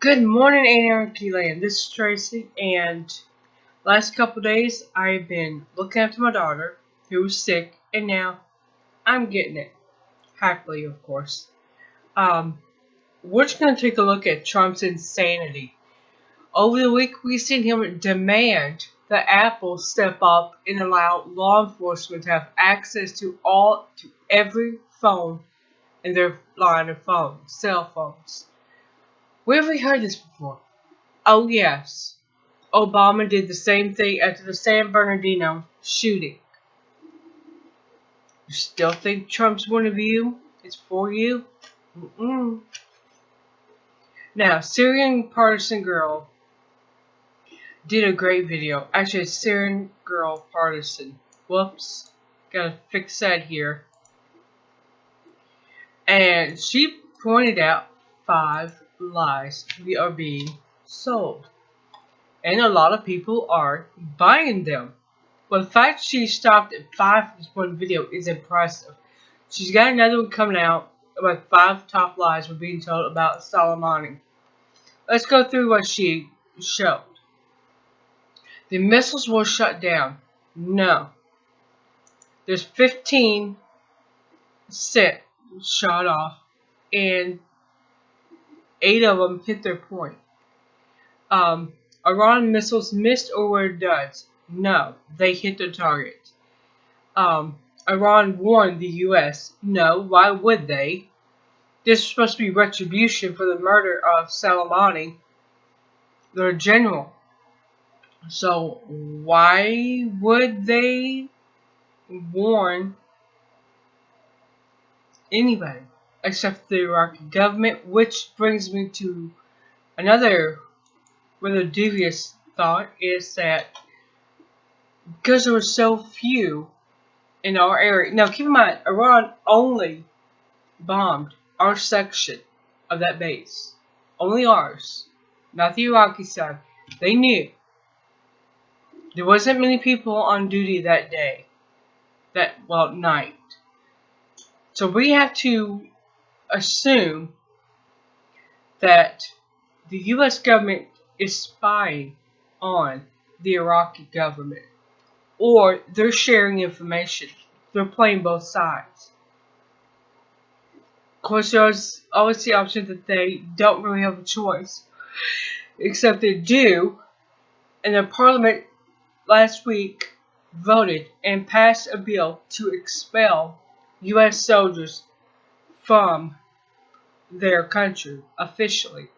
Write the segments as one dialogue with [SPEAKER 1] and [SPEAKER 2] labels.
[SPEAKER 1] Good morning, Anarchy Land. This is Tracy, and last couple days I've been looking after my daughter, who was sick, and now I'm getting it. Happily, of course. We're just going to take a look at Trump's insanity. Over the week, we've seen him demand that Apple step up and allow law enforcement to have access to every phone in their line of phones, cell phones. Where have we heard this before? Oh, yes. Obama did the same thing after the San Bernardino shooting. You still think Trump's one of you? It's for you? Mm-mm. Now, Syrian Partisan Girl did a great video. Actually, Syrian Girl Partisan. Whoops. Gotta fix that here. And she pointed out 5 lies we are being sold. And a lot of people are buying them. But the fact she stopped at 5 for this one video is impressive. She's got another one coming out about 5 top lies we're being told about Soleimani. Let's go through what she showed. The missiles were shut down. No. There's 15 set shot off, and 8 of them hit their point. Iran missiles missed or were duds. No, they hit their target. Iran warned the U.S. No, why would they? This was supposed to be retribution for the murder of Soleimani, their general. So why would they warn anybody except the Iraqi government? Which brings me to another rather devious thought, is that because there were so few in our area. Now keep in mind, Iran only bombed our section of that base. Only ours. Not the Iraqi side. They knew. There wasn't many people on duty that day. Night. So we have to assume that the U.S. government is spying on the Iraqi government. Or they're sharing information. They're playing both sides. Of course, there's always the option that they don't really have a choice. Except they do. And the parliament last week voted and passed a bill to expel U.S. soldiers from their country officially.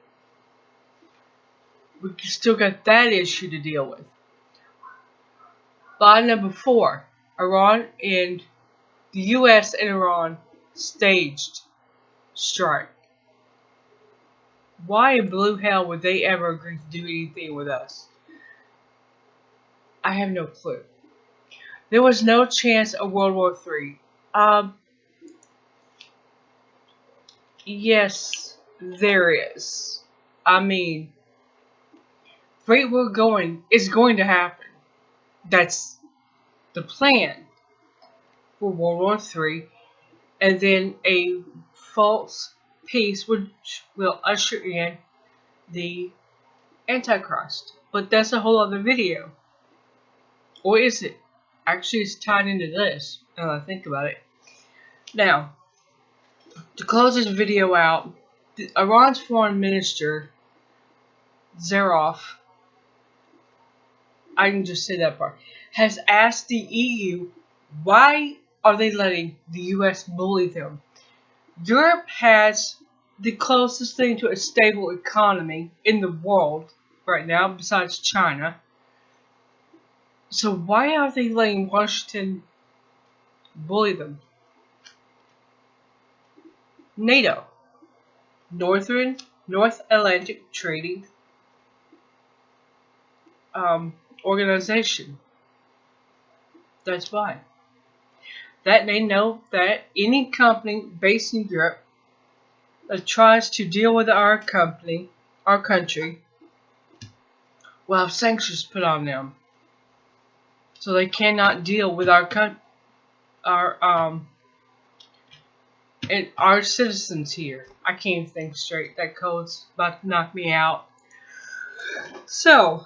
[SPEAKER 1] We still got that issue to deal with. Lie number 4. Iran and the U.S. and Iran staged strike. Why in blue hell would they ever agree to do anything with us? I have no clue. There was no chance of World War III. Yes, there is. I mean, right where we're going is going to happen. That's the plan for World War III. And then a false peace which will usher in the Antichrist. But that's a whole other video. Or is it? Actually, it's tied into this, now that I think about it. Now, to close this video out, Iran's foreign minister, Zarif, I can just say that part, has asked the EU why are they letting the US bully them. Europe has the closest thing to a stable economy in the world right now, besides China. So why are they letting Washington bully them? NATO, North Atlantic Trading Organization. That's why. That they know that any company based in Europe that tries to deal with our country, will have sanctions put on them. So they cannot deal with our and our citizens here. I can't think straight. That cold's about to knock me out. So,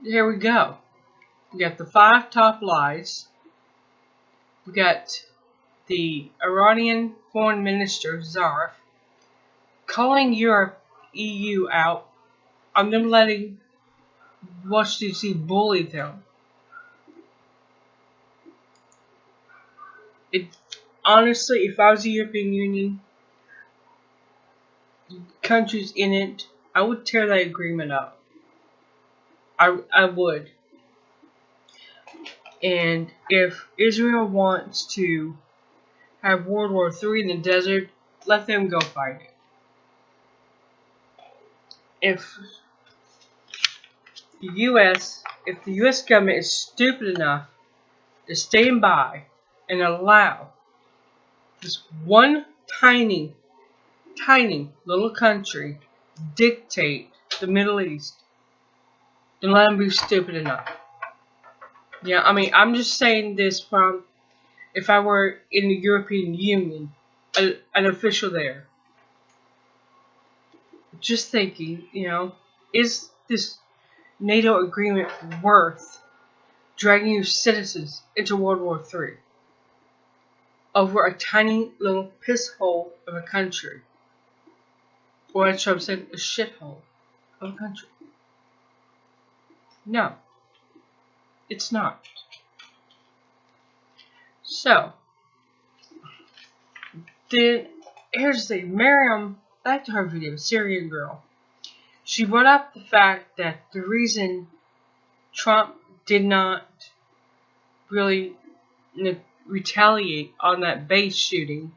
[SPEAKER 1] here we go. We got the 5 top lies. We got the Iranian Foreign Minister, Zarif, calling Europe, EU out on them letting Washington DC bully them. Honestly, if I was the European Union, countries in it, I would tear that agreement up. I would. And if Israel wants to have World War III in the desert, let them go fight it. If the U.S. government is stupid enough to stand by and allow this one tiny little country dictate the Middle East, then let them be stupid enough. Yeah, I mean, I'm just saying this from if I were in the European Union, an official there. Just thinking, is this NATO agreement worth dragging your citizens into World War III over a tiny little piss hole of a country? Or as Trump said, a shithole of a country. No, it's not. So, then here's the thing. Miriam, back to her video, Syrian Girl. She brought up the fact that the reason Trump did not really retaliate on that base shooting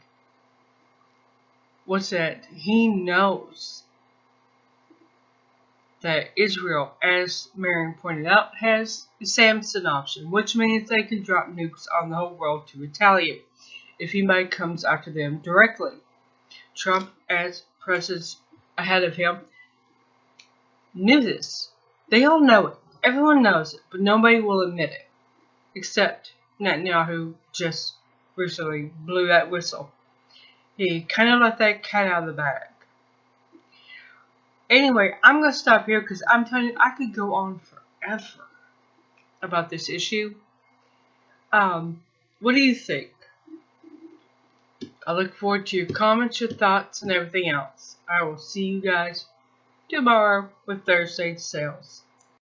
[SPEAKER 1] was that he knows that Israel, as Marion pointed out, has the Samson option, which means they can drop nukes on the whole world to retaliate if anybody comes after them directly. Trump, as president ahead of him, knew this. They all know it. Everyone knows it, but nobody will admit it. Except Netanyahu just recently blew that whistle. He kind of let that cat out of the bag. Anyway, I'm going to stop here because I'm telling you, I could go on forever about this issue. What do you think? I look forward to your comments, your thoughts, and everything else. I will see you guys tomorrow with Thursday sales.